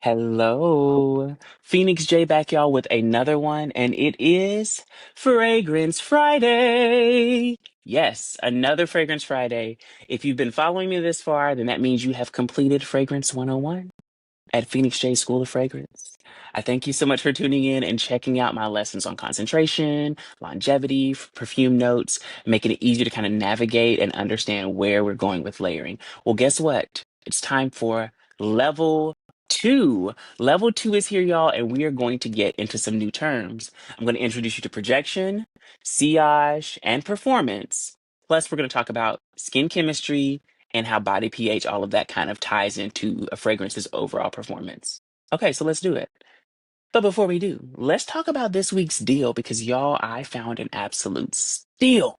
Hello. Phoenix J back, y'all, with another one, and it is Fragrance Friday. Yes, another Fragrance Friday. If you've been following me this far, then that means you have completed Fragrance 101 at Phoenix J School of Fragrance. I thank you so much for tuning in and checking out my lessons on concentration, longevity, perfume notes, making it easier to kind of navigate and understand where we're going with layering. Well, guess what? It's time for level two. Level two is here, y'all, and we are going to get into some new terms. I'm going to introduce you to projection, sillage, and performance. Plus, we're going to talk about skin chemistry, and how body pH, all of that kind of ties into a fragrance's overall performance. Okay, so let's do it. But before we do, let's talk about this week's deal because y'all, I found an absolute steal.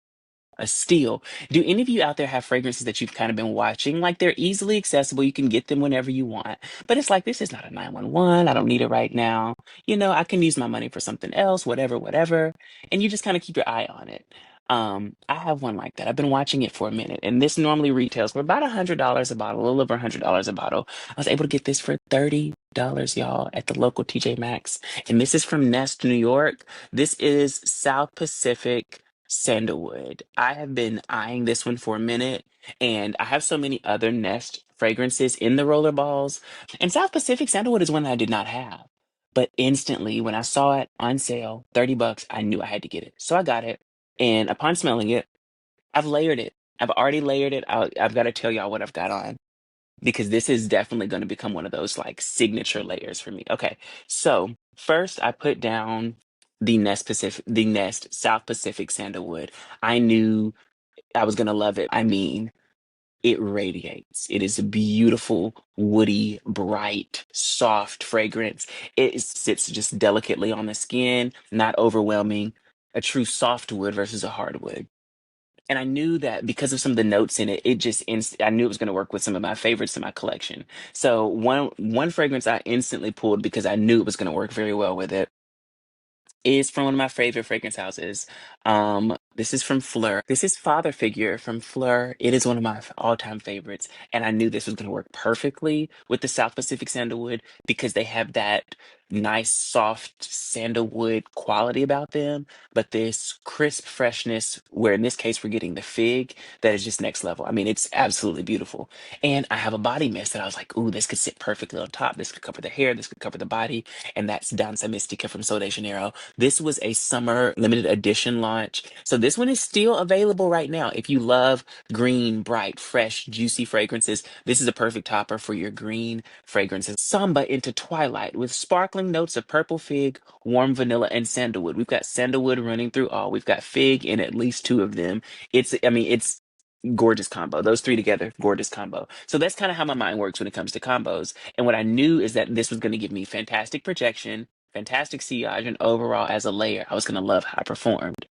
A steal. Do any of you out there have fragrances that you've kind of been watching? Like they're easily accessible. You can get them whenever you want. But it's like, this is not a 911. I don't need it right now. I can use my money for something else, whatever, whatever. And you just kind of keep your eye on it. I have one like that. I've been watching it for a minute, and this normally retails for about $100 a bottle, a little over $100 a bottle. I was able to get this for $30, y'all, at the local TJ Maxx. And this is from Nest, New York. This is South Pacific Sandalwood. I have been eyeing this one for a minute, and I have so many other Nest fragrances in the roller balls. And South Pacific Sandalwood is one that I did not have. But instantly, when I saw it on sale, $30, I knew I had to get it. So I got it. And upon smelling it, I've layered it. I've already layered it. I've got to tell y'all what I've got on because this is definitely going to become one of those like signature layers for me. Okay, so first I put down the Nest South Pacific Sandalwood. I knew I was gonna love it. I mean, it radiates. It is a beautiful, woody, bright, soft fragrance. Sits just delicately on the skin, not overwhelming. A true softwood versus a hardwood. And I knew that because of some of the notes in it, I knew it was going to work with some of my favorites in my collection. So one fragrance I instantly pulled because I knew it was going to work very well with it is from one of my favorite fragrance houses. This is from Fleur. This is Father Figure from Fleur. It is one of my all-time favorites, and I knew this was going to work perfectly with the South Pacific sandalwood because they have that nice, soft sandalwood quality about them, but this crisp freshness, where in this case we're getting the fig, that is just next level. I mean, it's absolutely beautiful. And I have a body mist that I was like, ooh, this could sit perfectly on top. This could cover the hair. This could cover the body. And that's Danza Mystica from Sol de Janeiro. This was a summer limited edition launch. So this one is still available right now. If you love green, bright, fresh, juicy fragrances, this is a perfect topper for your green fragrances. Samba into twilight with sparkling notes of purple fig, warm vanilla, and sandalwood. We've got sandalwood running through all. We've got fig in at least two of them. It's gorgeous combo. Those three together, gorgeous combo. So that's kind of how my mind works when it comes to combos. And what I knew is that this was going to give me fantastic projection, fantastic sillage, and overall as a layer, I was going to love how I performed.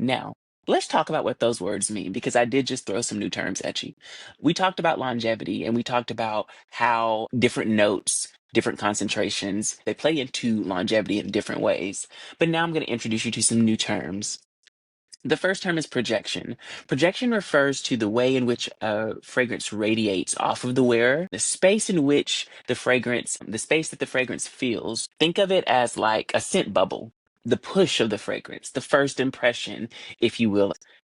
Now, let's talk about what those words mean because I did just throw some new terms at you. We talked about longevity and we talked about how different notes, different concentrations, they play into longevity in different ways. But now I'm going to introduce you to some new terms. The first term is projection. Projection refers to the way in which a fragrance radiates off of the wearer, the space in which the space that the fragrance feels. Think of it as like a scent bubble, the push of the fragrance, the first impression, if you will.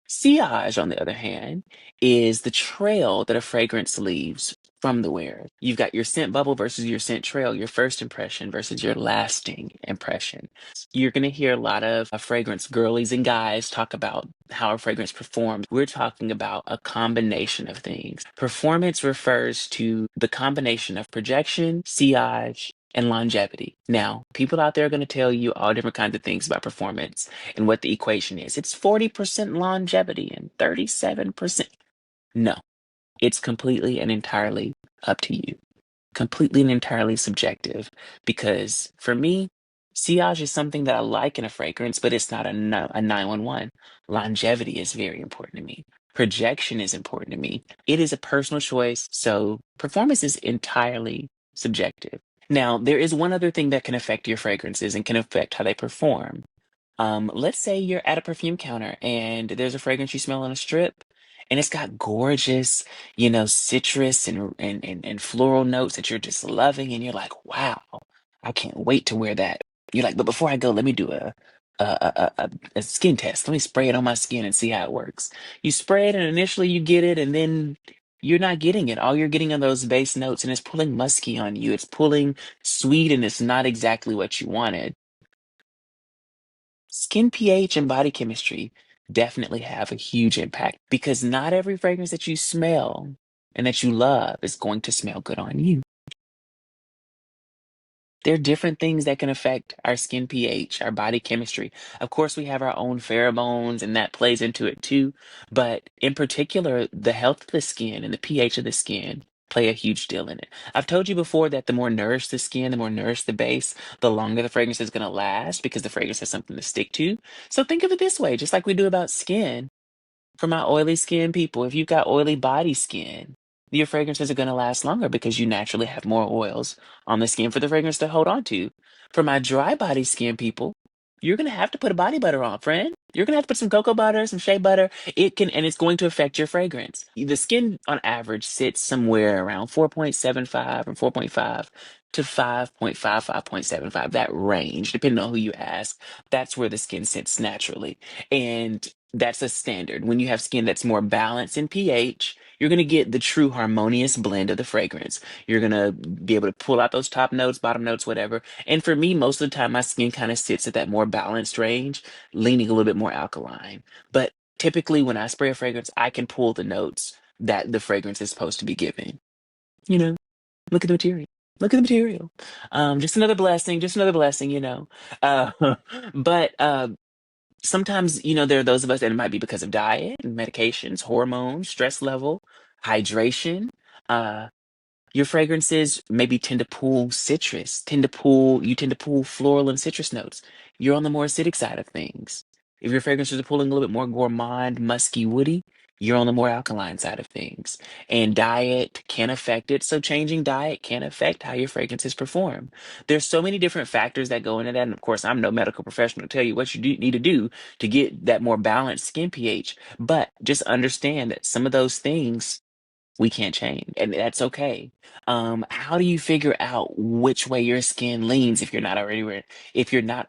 Sillage, on the other hand, is the trail that a fragrance leaves from the wearer. You've got your scent bubble versus your scent trail, your first impression versus your lasting impression. You're going to hear a lot of fragrance girlies and guys talk about how a fragrance performs. We're talking about a combination of things. Performance refers to the combination of projection, sillage, and longevity. Now, people out there are going to tell you all different kinds of things about performance and what the equation is. It's 40% longevity and 37%. No, it's completely and entirely up to you. Completely and entirely subjective. Because for me, sillage is something that I like in a fragrance, but it's not a 911. Longevity is very important to me. Projection is important to me. It is a personal choice, so performance is entirely subjective. Now, there is one other thing that can affect your fragrances and can affect how they perform. Let's say you're at a perfume counter and there's a fragrance you smell on a strip, And it's got gorgeous, citrus and floral notes that you're just loving. And you're like, wow, I can't wait to wear that. You're like, but before I go, let me do a skin test. Let me spray it on my skin and see how it works. You spray it, and initially you get it, and then you're not getting it. All you're getting are those base notes, and it's pulling musky on you. It's pulling sweet, and it's not exactly what you wanted. Skin pH and body chemistry definitely have a huge impact because not every fragrance that you smell and that you love is going to smell good on you. There are different things that can affect our skin pH, our body chemistry. Of course, we have our own pheromones, and that plays into it too. But in particular, the health of the skin and the pH of the skin play a huge deal in it. I've told you before that the more nourished the skin, the more nourished the base, the longer the fragrance is going to last because the fragrance has something to stick to. So think of it this way, just like we do about skin. For my oily skin people, if you've got oily body skin, your fragrances are going to last longer because you naturally have more oils on the skin for the fragrance to hold on to. For my dry body skin people, you're going to have to put a body butter on, friend. You're going to have to put some cocoa butter, some shea butter. And it's going to affect your fragrance. The skin on average sits somewhere around 4.75 and 4.5 to 5.5, 5.75, that range, depending on who you ask. That's where the skin sits naturally. And that's a standard. When you have skin that's more balanced in pH, you're going to get the true harmonious blend of the fragrance. You're going to be able to pull out those top notes, bottom notes, whatever. And for me, most of the time, my skin kind of sits at that more balanced range, leaning a little bit more alkaline. But typically, when I spray a fragrance, I can pull the notes that the fragrance is supposed to be giving. You know, look at the material. Look at the material. Just another blessing, just another blessing. Uh, but sometimes, there are those of us that it might be because of diet, medications, hormones, stress level, hydration. Uh, your fragrances maybe tend to pull citrus, you tend to pull floral and citrus notes. You're on the more acidic side of things. If your fragrances are pulling a little bit more gourmand, musky, woody, you're on the more alkaline side of things. And diet can affect it. So changing diet can affect how your fragrances perform. There's so many different factors that go into that. And of course, I'm no medical professional to tell you what you need to do to get that more balanced skin pH. But just understand that some of those things we can't change, and that's okay. How do you figure out which way your skin leans if you're not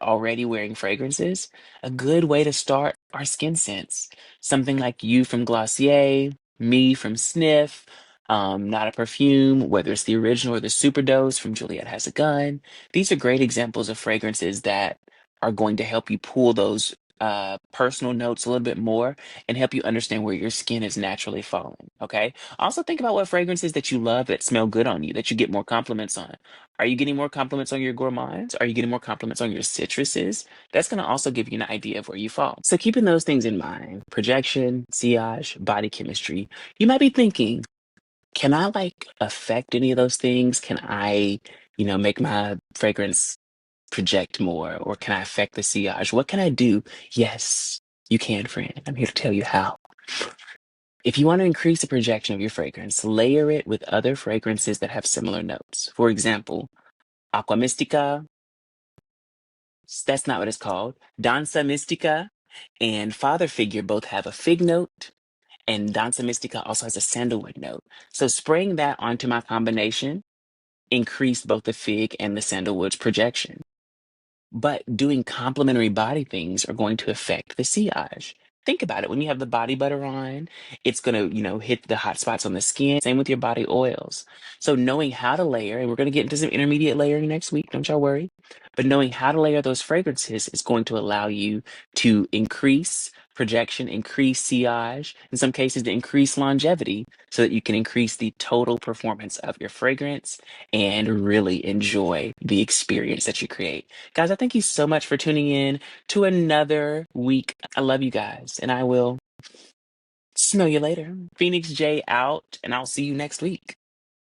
already wearing fragrances? A good way to start are skin scents. Something like you from Glossier, me from Sniff, Not a Perfume, whether it's the original or the Superdose from Juliet Has a Gun. These are great examples of fragrances that are going to help you pull those personal notes a little bit more and help you understand where your skin is naturally falling. Okay. Also, think about what fragrances that you love that smell good on you, that you get more compliments on. Are you getting more compliments on your gourmands? Are you getting more compliments on your citruses? That's going to also give you an idea of where you fall. So, keeping those things in mind, projection, sillage, body chemistry, you might be thinking, can I affect any of those things? Can I, make my fragrance project more, or can I affect the sillage? What can I do? Yes, you can, friend. I'm here to tell you how. If you want to increase the projection of your fragrance, layer it with other fragrances that have similar notes. For example, Aqua Mystica, that's not what it's called. Danza Mystica and Father Figure both have a fig note, and Danza Mystica also has a sandalwood note. So spraying that onto my combination increased both the fig and the sandalwood's projection. But doing complementary body things are going to affect the sillage. Think about it. When you have the body butter on, it's going to, hit the hot spots on the skin. Same with your body oils. So knowing how to layer, and we're going to get into some intermediate layering next week, don't y'all worry. But knowing how to layer those fragrances is going to allow you to increase projection, increase sillage, in some cases to increase longevity so that you can increase the total performance of your fragrance and really enjoy the experience that you create. Guys, I thank you so much for tuning in to another week. I love you guys, and I will smell you later. Phoenix J out, and I'll see you next week.